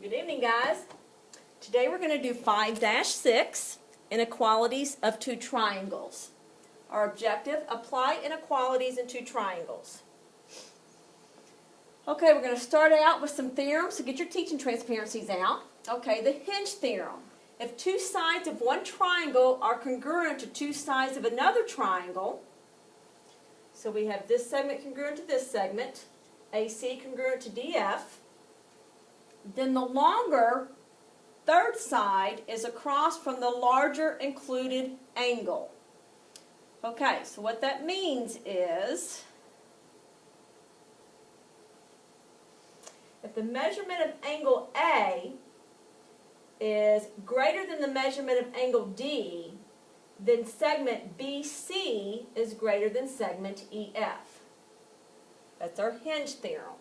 Good evening, guys. Today we're going to do 5-6, inequalities of two triangles. Our objective, apply inequalities in two triangles. Okay, we're going to start out with some theorems, so get your teaching transparencies out. Okay, the hinge theorem. If two sides of one triangle are congruent to two sides of another triangle, so we have this segment congruent to this segment, AC congruent to DF, then the longer third side is across from the larger included angle. Okay, so what that means is, if the measurement of angle A is greater than the measurement of angle D, then segment BC is greater than segment EF. That's our hinge theorem.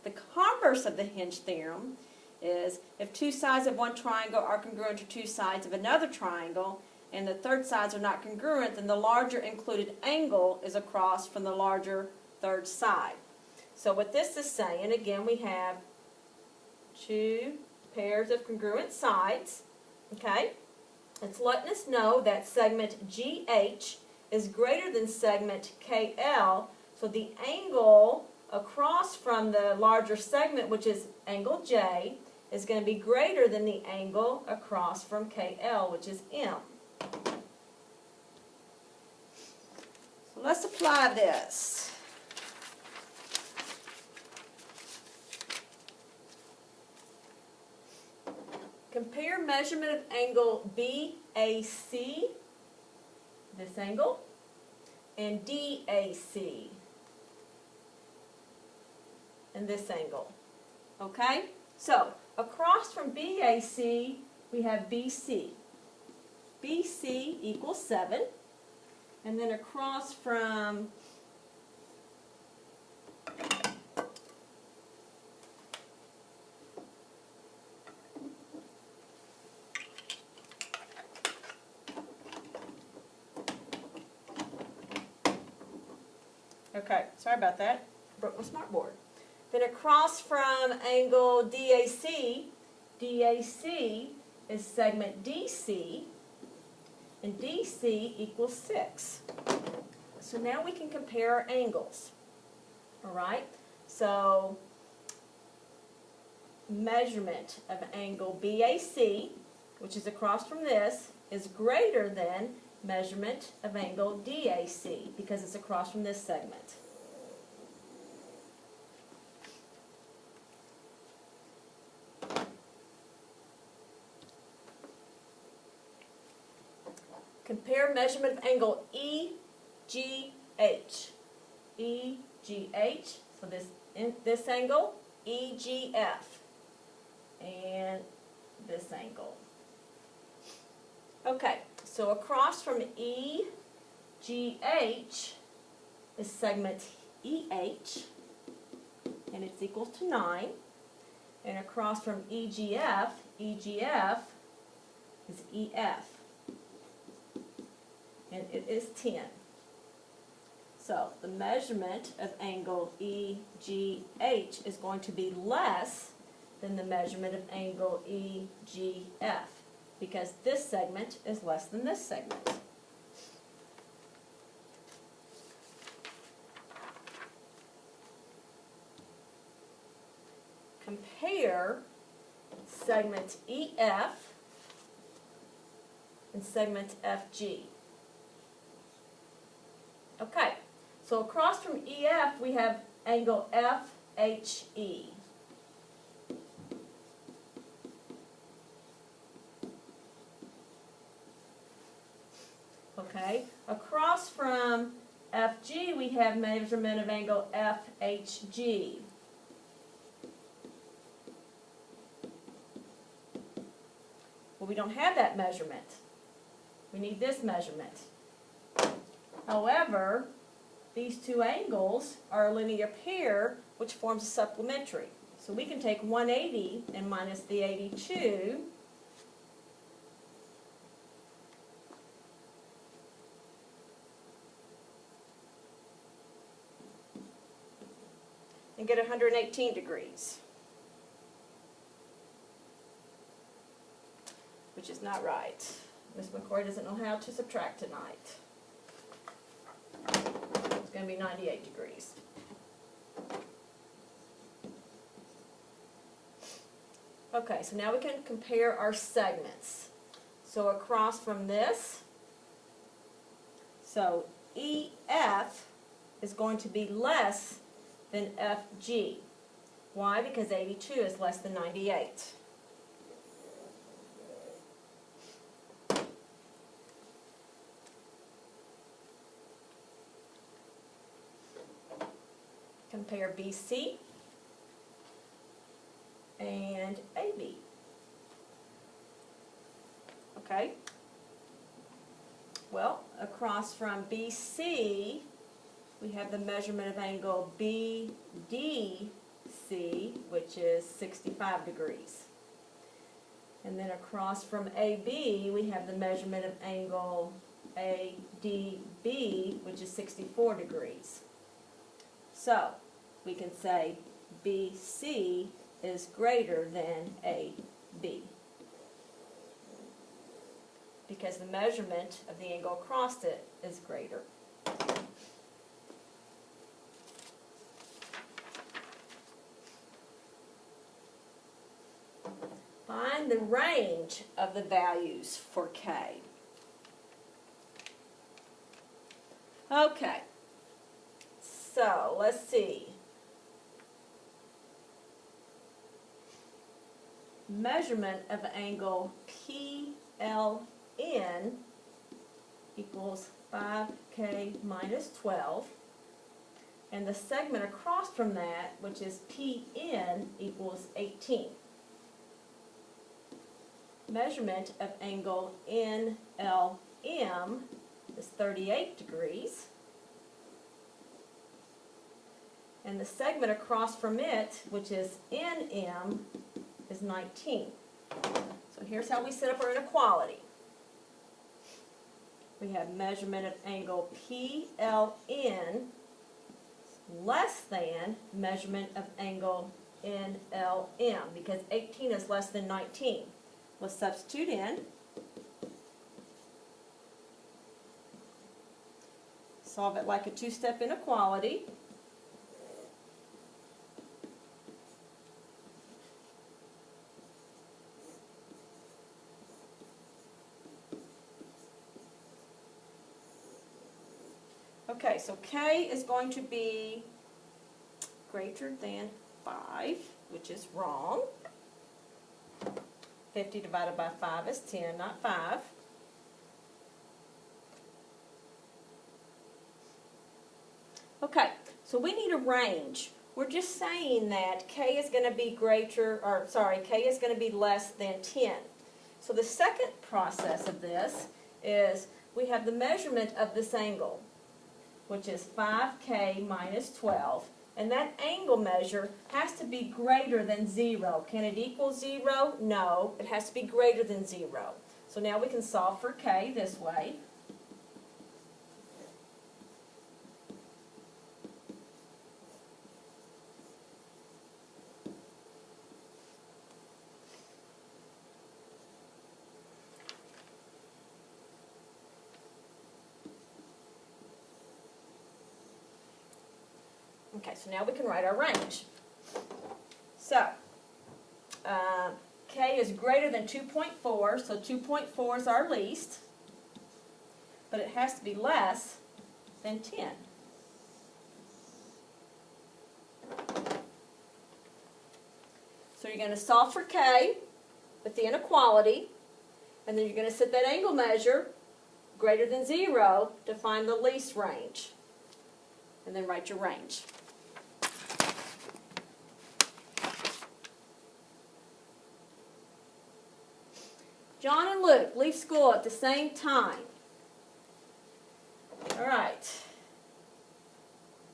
The converse of the hinge theorem is if two sides of one triangle are congruent to two sides of another triangle and the third sides are not congruent, then the larger included angle is across from the larger third side. So what this is saying, again, we have two pairs of congruent sides. Okay? It's letting us know that segment GH is greater than segment KL, so the angle across from the larger segment, which is angle J, is going to be greater than the angle across from KL, which is M. So let's apply this. Compare measurement of angle BAC, this angle, and DAC, and this angle. Okay? So, across from BAC, we have BC. BC equals 7. And then across from okay, sorry about that. Broke my smartboard. Then across from angle DAC, DAC is segment DC, and DC equals 6. So now we can compare our angles. All right? So measurement of angle BAC, which is across from this, is greater than measurement of angle DAC because it's across from this segment. Compare measurement of angle EGH. EGH, so this angle, EGF, and this angle. Okay, so across from EGH is segment EH, and it's equal to 9. And across from EGF, EGF is EF, and it is 10. So the measurement of angle EGH is going to be less than the measurement of angle EGF because this segment is less than this segment. Compare segment EF and segment FG. Okay, so across from EF we have angle FHE. Okay, across from FG we have measurement of angle FHG. Well, we don't have that measurement. We need this measurement. However, these two angles are a linear pair, which forms a supplementary. So we can take 180 and minus the 82, and get 118 degrees. which is not right. Miss McCrory doesn't know how to subtract tonight. It's going to be 98 degrees. Okay, so now we can compare our segments. So across from this, so EF is going to be less than FG. Why? Because 82 is less than 98. Compare BC and AB. Okay? Well, across from BC, we have the measurement of angle BDC, which is 65 degrees. And then across from AB, we have the measurement of angle ADB, which is 64 degrees. So, we can say BC is greater than AB, because the measurement of the angle across it is greater. Find the range of the values for K. Okay, so let's see. Measurement of angle PLN equals 5K minus 12. And the segment across from that, which is PN, equals 18. Measurement of angle NLM is 38 degrees. And the segment across from it, which is NM, is 19. So here's how we set up our inequality. We have measurement of angle PLN less than measurement of angle NLM, because 18 is less than 19. Let's substitute in. Solve it like a two-step inequality. Okay, so K is going to be greater than 5, which is wrong. 50 divided by 5 is 10, not 5. Okay, so we need a range. We're just saying that K is going to be K is going to be less than 10. So the second process of this is we have the measurement of this angle, which is 5K minus 12. And that angle measure has to be greater than 0. Can it equal 0? No, it has to be greater than 0. So now we can solve for K this way. Okay, so now we can write our range. So, K is greater than 2.4, so 2.4 is our least, but it has to be less than 10. So you're going to solve for K with the inequality, and then you're going to set that angle measure greater than 0 to find the least range, and then write your range. John and Luke leave school at the same time. All right.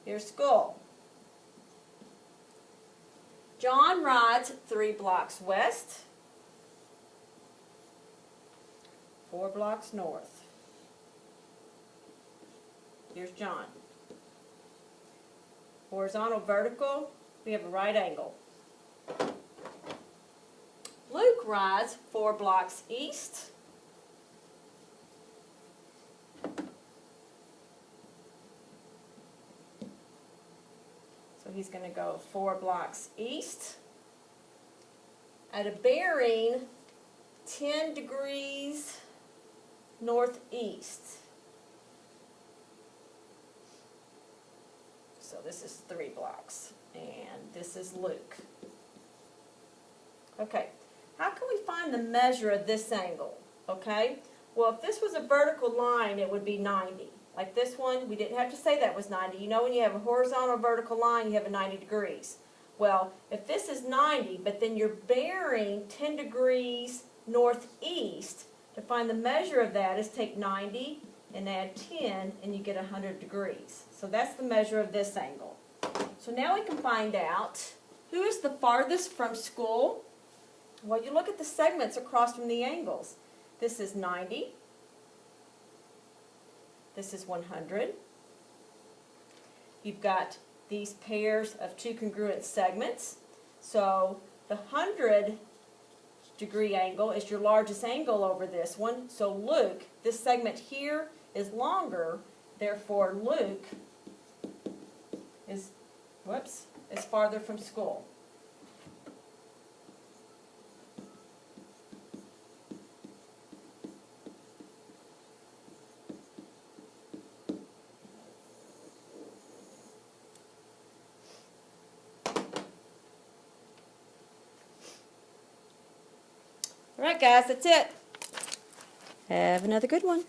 Here's school. John rides 3 blocks west, 4 blocks north. Here's John. Horizontal, vertical, we have a right angle. Luke rides 4 blocks east. So he's going to go 4 blocks east at a bearing 10 degrees northeast. So this is 3 blocks, and this is Luke. Okay, how can we find the measure of this angle? Okay, well, if this was a vertical line, it would be 90. Like this one, we didn't have to say that was 90. You know when you have a horizontal vertical line, you have a 90 degrees. Well, if this is 90, but then you're bearing 10 degrees northeast, to find the measure of that is take 90 and add 10, and you get 100 degrees. So that's the measure of this angle. So now we can find out who is the farthest from school. Well, you look at the segments across from the angles. This is 90. This is 100. You've got these pairs of 2 congruent segments. So the 100-degree angle is your largest angle over this one. So Luke, this segment here is longer. Therefore, Luke is farther from school. All right, guys, that's it. Have another good one.